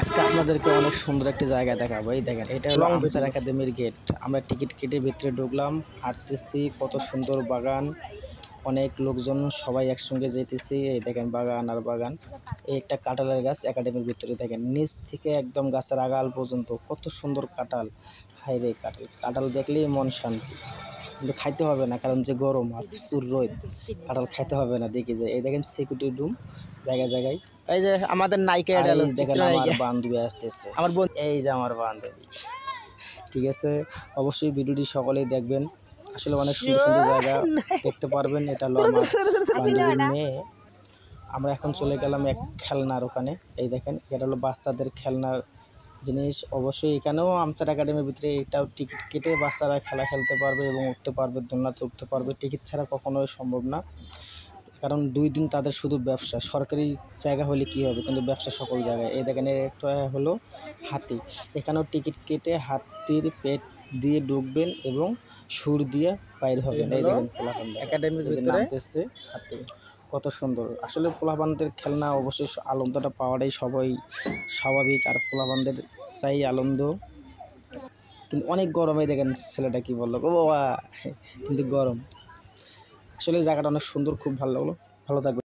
আজকে আপনাদেরকে অনেক সুন্দর একটি জায়গা দেখাবো। এই দেখেন, এটা হলো আনসার একাডেমির গেট। আমরা টিকিট কেটে ভিতরে ঢুকলাম, হাঁটতেছি, কত সুন্দর বাগান, অনেক লোকজন সবাই একসঙ্গে যেতেছি। এই দেখেন বাগান আর বাগান। এই একটা কাঁঠালের গাছ একাডেমির ভিতরে, দেখেন নিচ থেকে একদম গাছের আগাল পর্যন্ত কত সুন্দর কাঁঠাল। হায় রে, কাঁঠাল কাঁঠাল দেখলেই মন শান্তি, কিন্তু খাইতে হবে না, কারণ যে গরম আর প্রচুর রোদ, কাঁঠাল খাইতে হবে না। দেখে যায়, এই দেখেন সিকিউরিটি রুম জায়গায় জায়গায়। এই যে আমাদের নায়িকা, এটা হলো দেখেন আমার চিত্রনায়িকা, বান্ধবী আসতেছে, আমার বোন। এই যে আমার বান্ধবী। ঠিক আছে, অবশ্যই ভিডিওটি সকলেই দেখবেন। আসলে অনেক সুন্দর সুন্দর জায়গা দেখতে পারবেন। এটা হলো আমার বান্ধবীর মেয়ে। আমরা এখন চলে গেলাম এক খেলনার ওখানে। এই দেখেন, এটা হলো বাচ্চাদের খেলনার জিনিস। অবশ্যই এখানেও আমচার একাডেমির ভিতরে এটাও টিকিট কেটে বাচ্চারা খেলা খেলতে পারবে এবং উঠতে পারবে, দোলনাতে উঠতে পারবে। টিকিট ছাড়া কখনোই সম্ভব না, কারণ 2 দিন তাদের শুধু ব্যবসা। সরকারি জায়গা হলে কী হবে, কিন্তু ব্যবসা সকল জায়গায়। এই দেখেন, একটা হলো হাতি। এখানেও টিকিট কেটে হাতির পেট দিয়ে ঢুকবেন এবং সুর দিয়ে বাইর হবেন। এই দেখেন পোলাপানদের একাডেমির ভিতরে নামতেছে হাতি, কত সুন্দর। আসলে পোলাপানদের খেলনা অবশ্যই আনন্দটা পাওয়াটাই সবাই স্বাভাবিক, আর পোলাপানদের চাই আনন্দ। কিন্তু অনেক গরম। এই দেখেন ছেলেটা কি বললো, ও বাবা, কিন্তু গরম। আসলে জায়গাটা অনেক সুন্দর, খুব ভালো লাগলো। ভালো থাকবে।